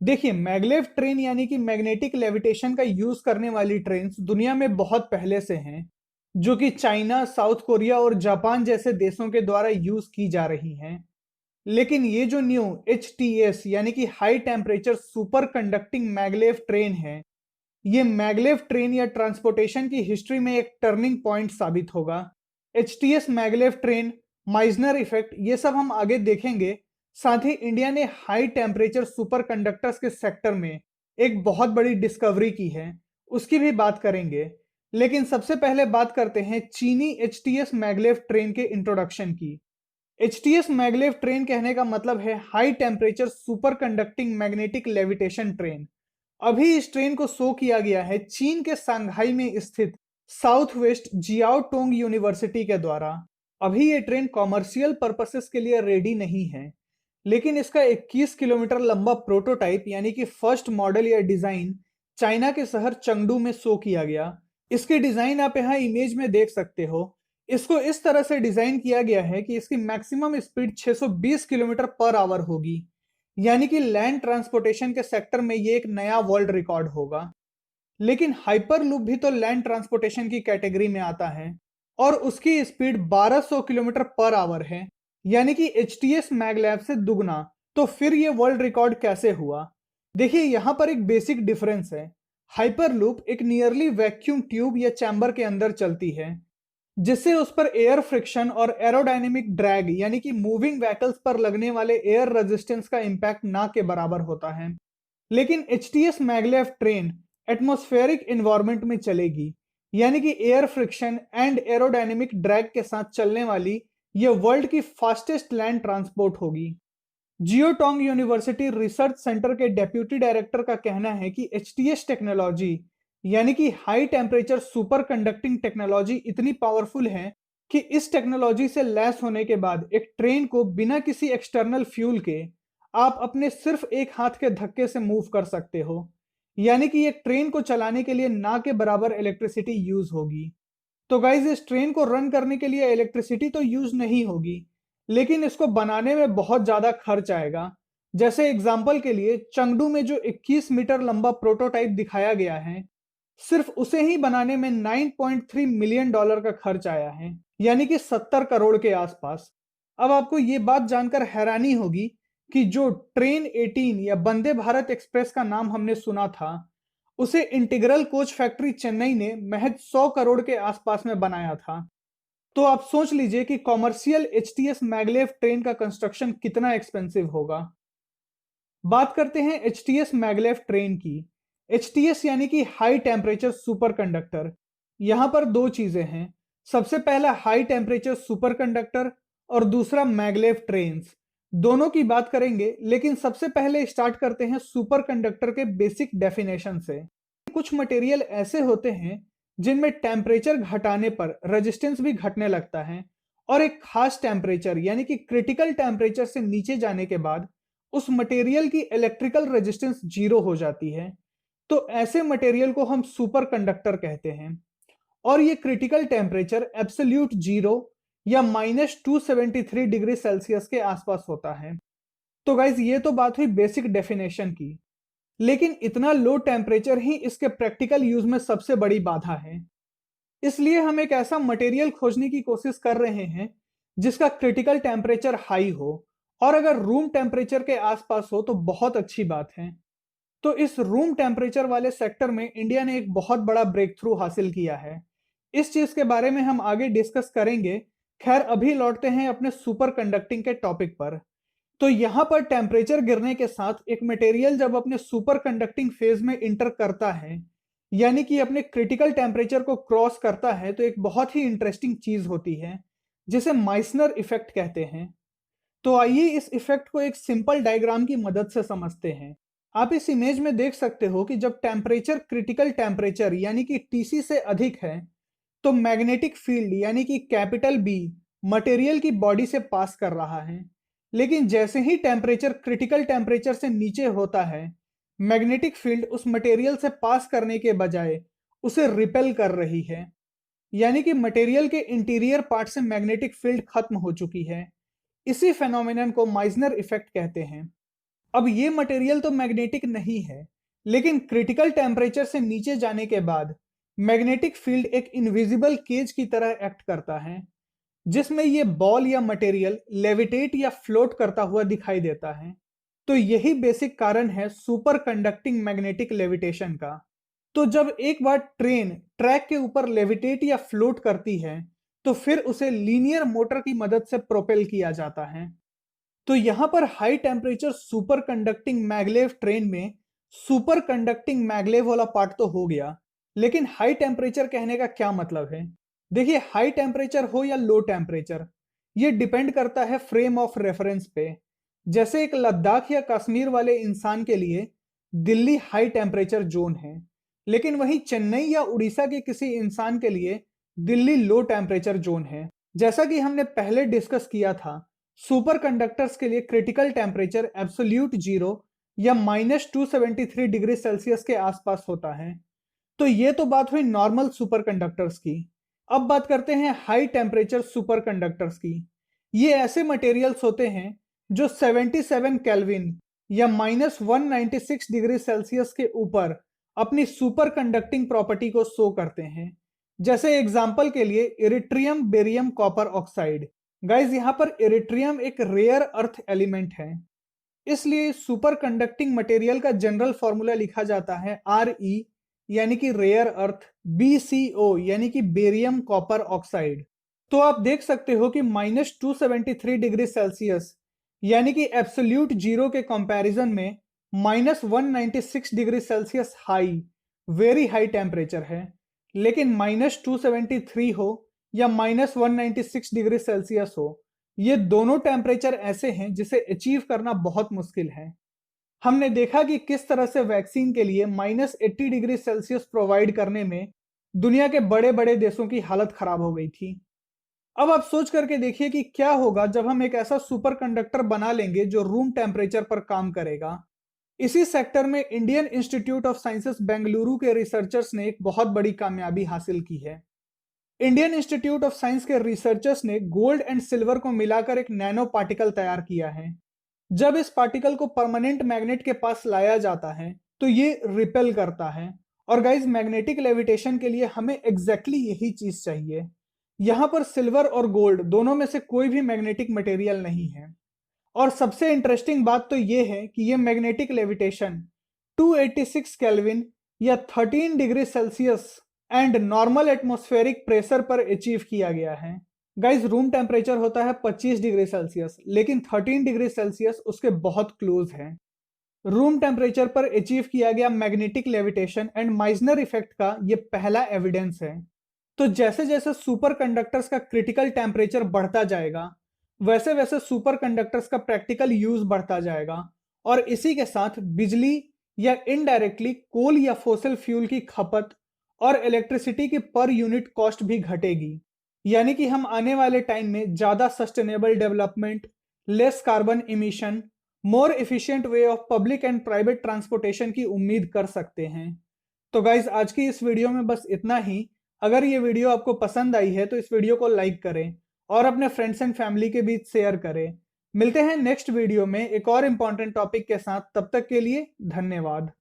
देखिए, maglev train यानी कि मैग्नेटिक लेविटेशन का यूज करने वाली ट्रेन्स दुनिया में बहुत पहले से हैं, जो कि चाइना, साउथ कोरिया और जापान जैसे देशों के द्वारा यूज की जा रही हैं। लेकिन ये जो न्यू HTS यानी कि high temperature super conducting maglev train है, ये मैगलेव ट्रेन या ट्रांसपोर्टेशन की हिस्ट्री में एक टर्निंग पॉइंट साबित होगा। HTS maglev train, Meissner effect, ये सब हम आगे देखेंगे। साथ ही इंडिया ने हाई टेम्परेचर सुपर कंडक्टर्स के सेक्टर में एक बहुत बड़ी डिस्कवरी की है, उसकी भी बात करेंगे। लेकिन सबसे पहले बात करते हैं चीनी HTS मैगलेव ट्रेन के इंट्रोडक्शन की। HTS मैगलेव ट्रेन कहने का मतलब है high temperature super conducting magnetic levitation train. अभी इस ट्रेन को शो किया गया है चीन के सांघाई में स्थित south west Xiao Tong university के द्वारा। अभी ये ट्रेन कॉमर्शियल पर्पसेस के लिए रेडी नहीं है, लेकिन इसका 21 किलोमीटर लंबा प्रोटोटाइप यानी कि फर्स्ट मॉडल या डिजाइन चाइना के शहर चंगडू में शो किया गया। इसकी डिजाइन आप यहाँ इमेज में देख सकते हो। इसको इस तरह से डिजाइन किया गया है कि इसकी maximum speed 620 kilometre per hour होगी, यानी कि लैंड ट्रांसपोर्टेशन के सेक्टर में ये एक नया वर्ल्ड रिकॉर्ड होगा। लेकिन हाइपर लूप भी तो लैंड ट्रांसपोर्टेशन की कैटेगरी में आता है और उसकी स्पीड 1200 किलोमीटर पर आवर है, यानी कि HTS मैगलैब से दुगना। तो फिर ये वर्ल्ड रिकॉर्ड कैसे हुआ? देखिए, यहां पर एक बेसिक डिफरेंस है। हाइपर लूप एक नियरली वैक्यूम ट्यूब या चैम्बर के अंदर चलती है, जिससे उस पर एयर फ्रिक्शन और एरोडायनेमिक ड्रैग यानी कि मूविंग व्हीकल्स पर लगने वाले एयर रेजिस्टेंस का इंपैक्ट ना के बराबर होता है। लेकिन HTS maglev train atmospheric environment में चलेगी, यानी कि air friction and aerodynamic drag के साथ चलने वाली ये वर्ल्ड की फास्टेस्ट लैंड ट्रांसपोर्ट होगी। जियोटोंग यूनिवर्सिटी रिसर्च सेंटर के डेप्यूटी डायरेक्टर का कहना है कि HTS टेक्नोलॉजी यानी कि high temperature super conducting technology इतनी पावरफुल है कि इस टेक्नोलॉजी से लैस होने के बाद एक ट्रेन को बिना किसी एक्सटर्नल फ्यूल के आप अपने सिर्फ एक हाथ के धक्के से मूव कर सकते हो, यानी कि एक ट्रेन को चलाने के लिए ना के बराबर इलेक्ट्रिसिटी यूज होगी। तो गाइज, इस ट्रेन को रन करने के लिए इलेक्ट्रिसिटी तो यूज नहीं होगी, लेकिन इसको बनाने में बहुत ज्यादा खर्च आएगा। जैसे एग्जाम्पल के लिए चंगडू में जो 21 मीटर लंबा प्रोटोटाइप दिखाया गया है, सिर्फ उसे ही बनाने में $9.3 मिलियन का खर्च आया है, यानी कि 70 करोड़ के आसपास। अब आपको ये बात जानकर हैरानी होगी कि जो ट्रेन 18 या वंदे भारत एक्सप्रेस का नाम हमने सुना था, उसे इंटीग्रल कोच फैक्ट्री चेन्नई ने महज 100 करोड़ के आसपास में बनाया था। तो आप सोच लीजिए कि कॉमर्शियल HTS मैगलेव ट्रेन का कंस्ट्रक्शन कितना एक्सपेंसिव होगा। बात करते हैं HTS मैगलेव ट्रेन की। HTS यानी कि हाई टेम्परेचर सुपर कंडक्टर। यहां पर दो चीजें हैं। सबसे पहला हाई टेम्परेचर सुपर कंडक्टर और दूसरा मैगलेव ट्रेन्स। दोनों की बात करेंगे, लेकिन सबसे पहले स्टार्ट करते हैं सुपर कंडक्टर के बेसिक डेफिनेशन से। कुछ मटेरियल ऐसे होते हैं जिनमें टेम्परेचर घटाने पर रेजिस्टेंस भी घटने लगता है, और एक खास टेम्परेचर यानी कि क्रिटिकल टेम्परेचर से नीचे जाने के बाद उस मटेरियल की इलेक्ट्रिकल रेजिस्टेंस जीरो हो जाती है। तो ऐसे मटेरियल को हम सुपर कंडक्टर कहते हैं, और ये क्रिटिकल टेम्परेचर एब्सोल्यूट जीरो या -273 डिग्री सेल्सियस के आसपास होता है। तो गाइज, ये तो बात हुई बेसिक डेफिनेशन की, लेकिन इतना लो टेम्परेचर ही इसके प्रैक्टिकल यूज में सबसे बड़ी बाधा है। इसलिए हम एक ऐसा मटेरियल खोजने की कोशिश कर रहे हैं जिसका क्रिटिकल टेम्परेचर हाई हो, और अगर रूम टेम्परेचर के आसपास हो तो बहुत अच्छी बात है। तो इस रूम टेम्परेचर वाले सेक्टर में इंडिया ने एक बहुत बड़ा ब्रेक थ्रू हासिल किया है। इस चीज के बारे में हम आगे डिस्कस करेंगे। खैर, अभी लौटते हैं अपने सुपर कंडक्टिंग के टॉपिक पर। तो यहां पर टेम्परेचर गिरने के साथ एक मटेरियल जब अपने सुपर कंडक्टिंग फेज में इंटर करता है, यानी कि अपने क्रिटिकल टेम्परेचर को क्रॉस करता है, तो एक बहुत ही इंटरेस्टिंग चीज होती है जिसे माइसनर इफेक्ट कहते हैं। तो आइए इस इफेक्ट को एक सिंपल डायग्राम की मदद से समझते हैं। आप इस इमेज में देख सकते हो कि जब टेम्परेचर क्रिटिकल टेम्परेचर यानी कि TC से अधिक है, तो मैग्नेटिक फील्ड यानी कि कैपिटल B मटेरियल की बॉडी से पास कर रहा है। लेकिन जैसे ही टेम्परेचर क्रिटिकल टेम्परेचर से नीचे होता है, मैग्नेटिक फील्ड उस मटेरियल से पास करने के बजाय उसे रिपेल कर रही है, यानी कि मटेरियल के इंटीरियर पार्ट से मैग्नेटिक फील्ड खत्म हो चुकी है। इसी फेनोमेनन को माइजनर इफेक्ट कहते हैं। अब ये मटेरियल तो मैग्नेटिक नहीं है, लेकिन क्रिटिकल टेम्परेचर से नीचे जाने के बाद मैग्नेटिक फील्ड एक इनविजिबल केज की तरह एक्ट करता है, जिसमें ये बॉल या मटेरियल लेविटेट या फ्लोट करता हुआ दिखाई देता है। तो यही बेसिक कारण है सुपर कंडक्टिंग मैग्नेटिक लेविटेशन का। तो जब एक बार ट्रेन ट्रैक के ऊपर लेविटेट या फ्लोट करती है, तो फिर उसे लीनियर मोटर की मदद से प्रोपेल किया जाता है। तो यहां पर high temperature super conducting maglev train में सुपर कंडक्टिंग मैगलेव वाला पार्ट तो हो गया, लेकिन हाई टेम्परेचर कहने का क्या मतलब है? देखिए, हाई टेम्परेचर हो या लो टेम्परेचर, ये डिपेंड करता है फ्रेम ऑफ रेफरेंस पे। जैसे एक लद्दाख या कश्मीर वाले इंसान के लिए दिल्ली हाई टेम्परेचर जोन है, लेकिन वहीं चेन्नई या उड़ीसा के किसी इंसान के लिए दिल्ली लो टेम्परेचर जोन है। जैसा कि हमने पहले डिस्कस किया था, सुपर कंडक्टर्स के लिए क्रिटिकल टेम्परेचर एब्सोल्यूट जीरो या -273 डिग्री सेल्सियस के आसपास होता है। तो ये तो बात हुई नॉर्मल सुपर कंडक्टर्स की। अब बात करते हैं हाई टेम्परेचर सुपर कंडक्टर्स की। ये ऐसे मटेरियल्स होते हैं जो 77 केल्विन या -196 डिग्री सेल्सियस के ऊपर अपनी सुपर कंडक्टिंग प्रॉपर्टी को शो करते हैं। जैसे एग्जाम्पल के लिए इरिट्रियम बेरियम कॉपर ऑक्साइड। गाइज, यहाँ पर इरिट्रियम एक रेयर अर्थ एलिमेंट है, इसलिए सुपर कंडक्टिंग मटेरियल का जनरल फॉर्मूला लिखा जाता है Re यानी कि रेयर अर्थ, BCO यानी कि बेरियम कॉपर ऑक्साइड। तो आप देख सकते हो कि -273 डिग्री सेल्सियस यानी कि एब्सोल्यूट जीरो के कंपैरिजन में -196 degree Celsius high, very high temperature है। लेकिन -273 हो या -196 डिग्री सेल्सियस हो, ये दोनों टेम्परेचर ऐसे हैं जिसे अचीव करना बहुत मुश्किल है। हमने देखा कि किस तरह से वैक्सीन के लिए -80 डिग्री सेल्सियस प्रोवाइड करने में दुनिया के बड़े बड़े देशों की हालत खराब हो गई थी। अब आप सोच करके देखिए कि क्या होगा जब हम एक ऐसा सुपर कंडक्टर बना लेंगे जो रूम टेम्परेचर पर काम करेगा। इसी सेक्टर में Indian institute of sciences Bengaluru के रिसर्चर्स ने एक बहुत बड़ी कामयाबी हासिल की है। इंडियन इंस्टीट्यूट ऑफ साइंस के रिसर्चर्स ने गोल्ड एंड सिल्वर को मिलाकर एक नैनो पार्टिकल तैयार किया है। जब इस पार्टिकल को परमानेंट मैग्नेट के पास लाया जाता है, तो ये रिपेल करता है। और गाइज, मैग्नेटिक लेविटेशन के लिए हमें एग्जैक्टली यही चीज चाहिए। यहां पर सिल्वर और गोल्ड दोनों में से कोई भी मैग्नेटिक मटेरियल नहीं है। और सबसे इंटरेस्टिंग बात तो ये है कि ये मैग्नेटिक लेविटेशन 286 केल्विन या 13 degree Celsius and normal atmospheric pressure पर अचीव किया गया है। गाइज, रूम टेम्परेचर होता है 25 डिग्री सेल्सियस, लेकिन 13 डिग्री सेल्सियस उसके बहुत क्लोज है। रूम टेम्परेचर पर अचीव किया गया magnetic levitation and Meissner effect का ये पहला एविडेंस है। तो जैसे जैसे सुपर कंडक्टर्स का क्रिटिकल टेम्परेचर बढ़ता जाएगा, वैसे वैसे सुपर कंडक्टर्स का प्रैक्टिकल यूज बढ़ता जाएगा, और इसी के साथ बिजली या इनडायरेक्टली कोल या फोसिल फ्यूल की खपत और इलेक्ट्रिसिटी की पर यूनिट कॉस्ट भी घटेगी। यानी कि हम आने वाले टाइम में ज्यादा sustainable development, less carbon emission, more efficient way of public and private transportation की उम्मीद कर सकते हैं। तो गाइज, आज की इस वीडियो में बस इतना ही। अगर ये वीडियो आपको पसंद आई है तो इस वीडियो को लाइक करें और अपने फ्रेंड्स एंड फैमिली के बीच शेयर करें। मिलते हैं नेक्स्ट वीडियो में एक और इंपॉर्टेंट टॉपिक के साथ। तब तक के लिए धन्यवाद।